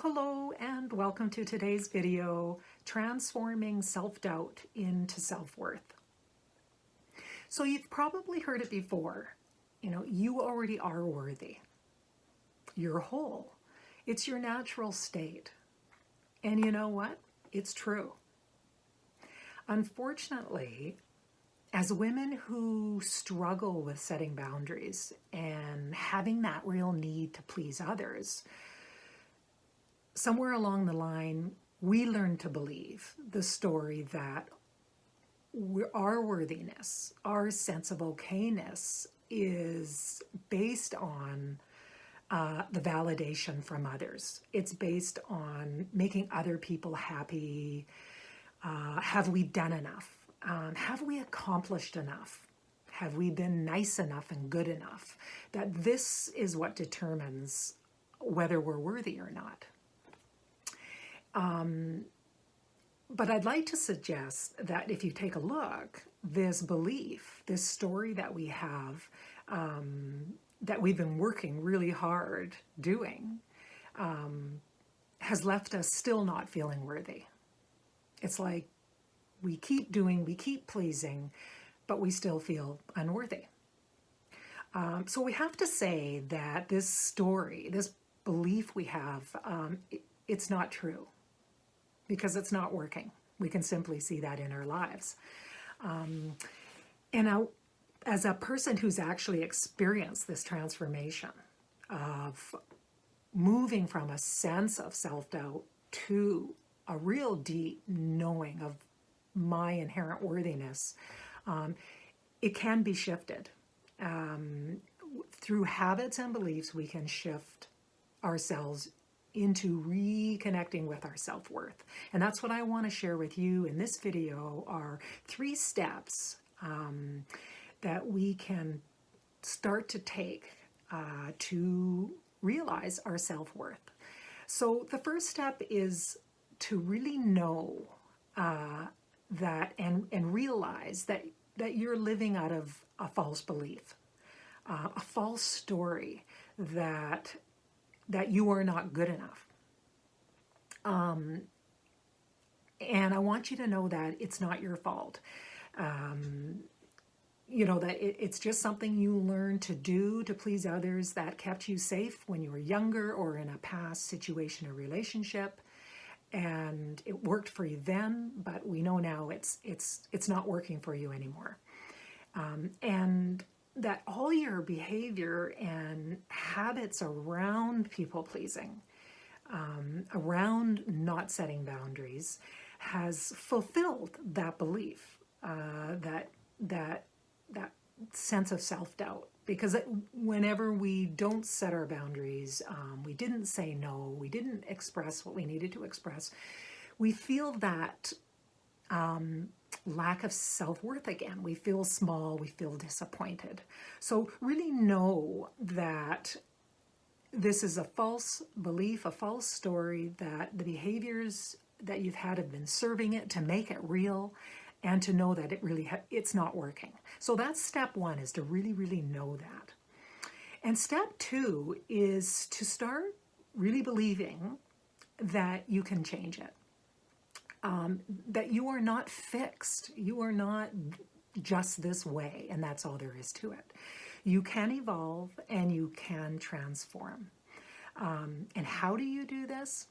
Well, hello and welcome to today's video, Transforming Self-Doubt into Self-Worth. So you've probably heard it before. You already are worthy. You're whole. It's your natural state. And you know what? It's true. Unfortunately, as women who struggle with setting boundaries and having that real need to please others, somewhere along the line, we learn to believe the story that our worthiness, our sense of okayness is based on the validation from others. It's based on making other people happy. Have we done enough? Have we accomplished enough? Have we been nice enough and good enough? That this is what determines whether we're worthy or not. But I'd like to suggest that if you take a look, this belief, this story that we have, that we've been working really hard doing, has left us still not feeling worthy. It's like we keep doing, we keep pleasing, but we still feel unworthy. So we have to say that this story, this belief we have, it's not true. Because it's not working. We can simply see that in our lives. And as a person who's actually experienced this transformation of moving from a sense of self-doubt to a real deep knowing of my inherent worthiness, it can be shifted. Through habits and beliefs, we can shift ourselves into reconnecting with our self-worth. And that's what I want to share with you in this video are 3 steps that we can start to take to realize our self-worth. So the first step is to really know that and realize that you're living out of a false belief, a false story that you are not good enough. And I want you to know that it's not your fault. That it's just something you learned to do to please others that kept you safe when you were younger or in a past situation or relationship. And it worked for you then, but we know now it's not working for you anymore. And that all your behavior and habits around people pleasing, around not setting boundaries, has fulfilled that belief, that sense of self-doubt. Because whenever we don't set our boundaries, we didn't say no, we didn't express what we needed to express, we feel that lack of self-worth again. We feel small, we feel disappointed. So really know that this is a false belief, a false story, that the behaviors that you've had have been serving it to make it real, and to know that it's not working. So that's step 1, is to really, really know that. And step 2 is to start really believing that you can change it. That you are not fixed. You are not just this way, and that's all there is to it. You can evolve and you can transform. And how do you do this?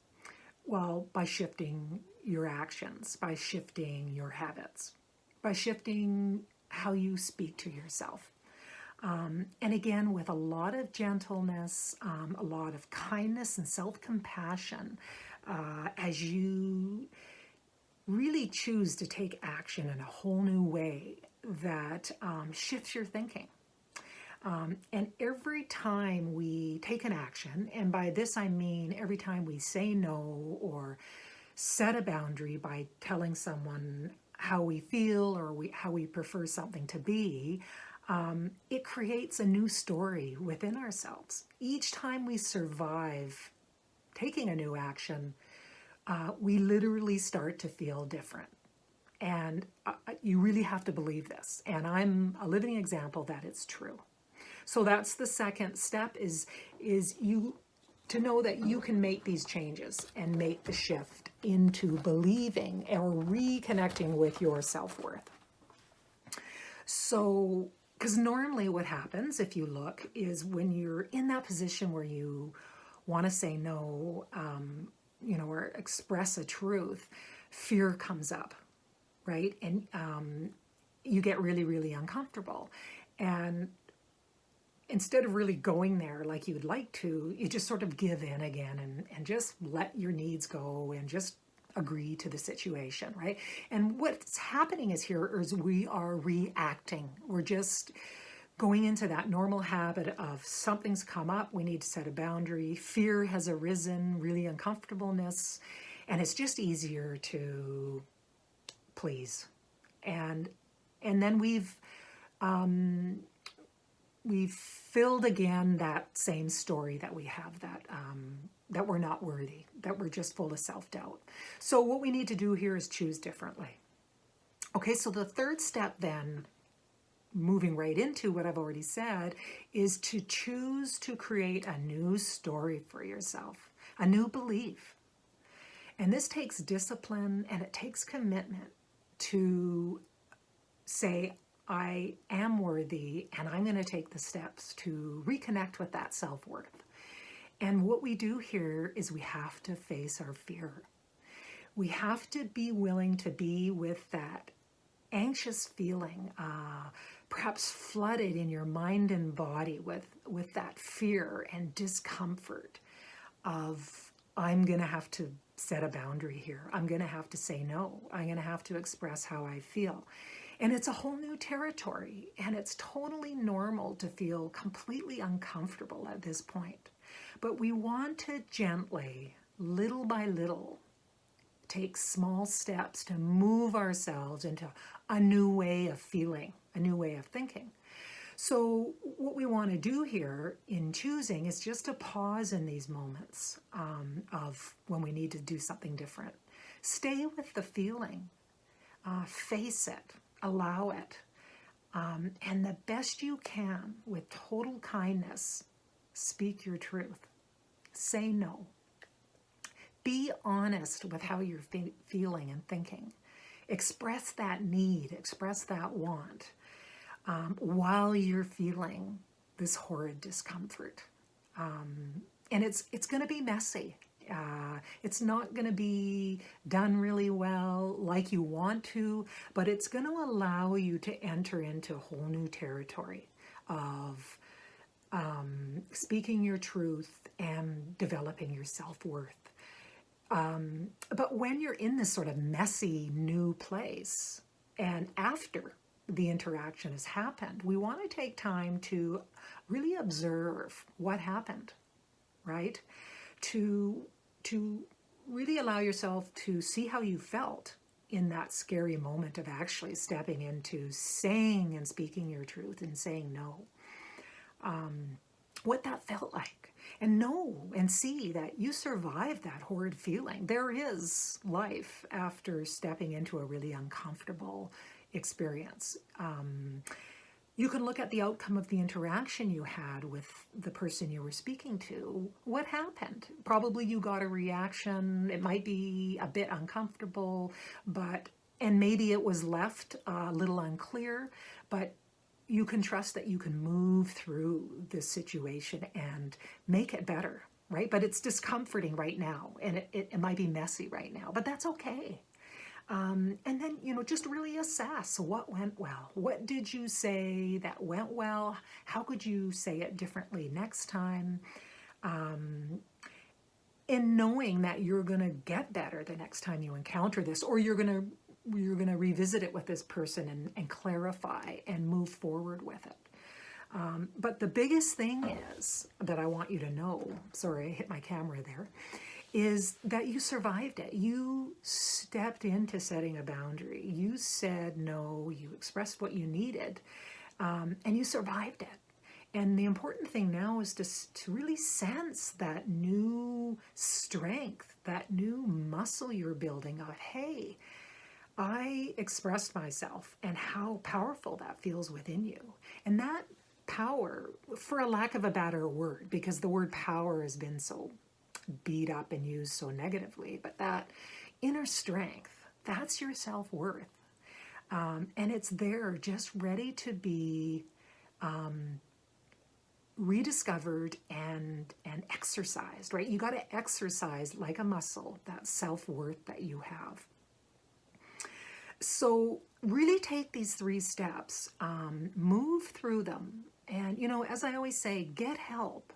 Well, by shifting your actions, by shifting your habits, by shifting how you speak to yourself. And again, with a lot of gentleness, a lot of kindness and self-compassion, as you really choose to take action in a whole new way that shifts your thinking. And every time we take an action, and by this I mean every time we say no or set a boundary by telling someone how we feel or how we prefer something to be, it creates a new story within ourselves. Each time we survive taking a new action, we literally start to feel different. And you really have to believe this. And I'm a living example that it's true. So that's the second step, is you to know that you can make these changes and make the shift into believing or reconnecting with your self-worth. So, because normally what happens, if you look, is when you're in that position where you want to say no, or express a truth, fear comes up, right? And you get really, really uncomfortable. And instead of really going there like you would like to, you just sort of give in again and just let your needs go and just agree to the situation, right? And what's happening is we are reacting. We're just going into that normal habit of something's come up, we need to set a boundary, fear has arisen, really uncomfortableness, and it's just easier to please. And then we've filled again that same story that we have, that we're not worthy, that we're just full of self-doubt. So what we need to do here is choose differently. Okay, so the third step then, moving right into what I've already said, is to choose to create a new story for yourself, a new belief. And this takes discipline and it takes commitment to say, I am worthy, and I'm going to take the steps to reconnect with that self-worth. And what we do here is we have to face our fear. We have to be willing to be with that anxious feeling, perhaps flooded in your mind and body with that fear and discomfort of, I'm going to have to set a boundary here. I'm going to have to say no. I'm going to have to express how I feel. And it's a whole new territory, and it's totally normal to feel completely uncomfortable at this point. But we want to gently, little by little, take small steps to move ourselves into a new way of feeling, a new way of thinking. So what we want to do here in choosing is just to pause in these moments of when we need to do something different. Stay with the feeling, face it, allow it, and the best you can, with total kindness, speak your truth. Say no. Be honest with how you're feeling and thinking. Express that need, express that want, while you're feeling this horrid discomfort. And it's going to be messy. It's not going to be done really well like you want to, but it's going to allow you to enter into a whole new territory of speaking your truth and developing your self-worth. But when you're in this sort of messy new place, and after the interaction has happened, we want to take time to really observe what happened, right? To really allow yourself to see how you felt in that scary moment of actually stepping into saying and speaking your truth and saying no. What that felt like. And know and see that you survived that horrid feeling. There is life after stepping into a really uncomfortable experience. You can look at the outcome of the interaction you had with the person you were speaking to. What happened? Probably you got a reaction. It might be a bit uncomfortable, and maybe it was left a little unclear, but you can trust that you can move through this situation and make it better, right? But it's discomforting right now, and it might be messy right now, but that's okay. And then, just really assess what went well. What did you say that went well? How could you say it differently next time? And knowing that you're going to get better the next time you encounter this, or you're going to revisit it with this person and clarify and move forward with it. But the biggest thing is that I want you to know, sorry, I hit my camera there, is that you survived it. You stepped into setting a boundary. You said no, you expressed what you needed, and you survived it. And the important thing now is to really sense that new strength, that new muscle you're building of, hey, I expressed myself, and how powerful that feels within you. And that power, for a lack of a better word, because the word power has been so beat up and used so negatively, but that inner strength, that's your self-worth. And it's there just ready to be rediscovered and exercised, right? You got to exercise like a muscle, that self-worth that you have. So really take these 3 steps, move through them. And, as I always say, get help.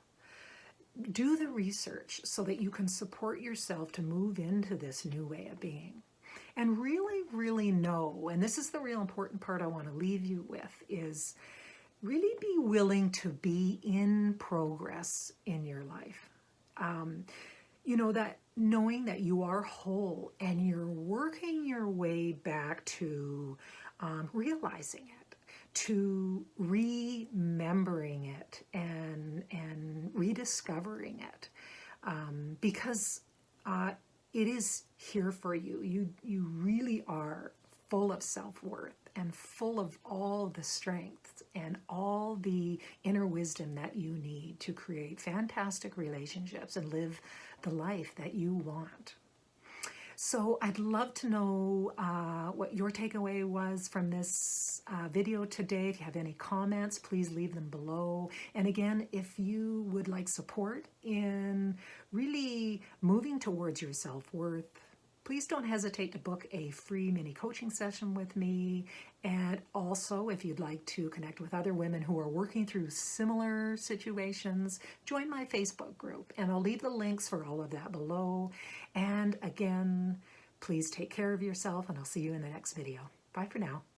Do the research so that you can support yourself to move into this new way of being. And really, really know, and this is the real important part I want to leave you with, is really be willing to be in progress in your life. That knowing that you are whole and you're working your way back to realizing it, to remembering it and rediscovering it, because it is here for you. You really are full of self-worth and full of all the strength and all the inner wisdom that you need to create fantastic relationships and live the life that you want. So I'd love to know what your takeaway was from this video today. If you have any comments, please leave them below. And again, if you would like support in really moving towards your self-worth, please don't hesitate to book a free mini coaching session with me. And also, if you'd like to connect with other women who are working through similar situations, join my Facebook group. And I'll leave the links for all of that below. And again, please take care of yourself, and I'll see you in the next video. Bye for now.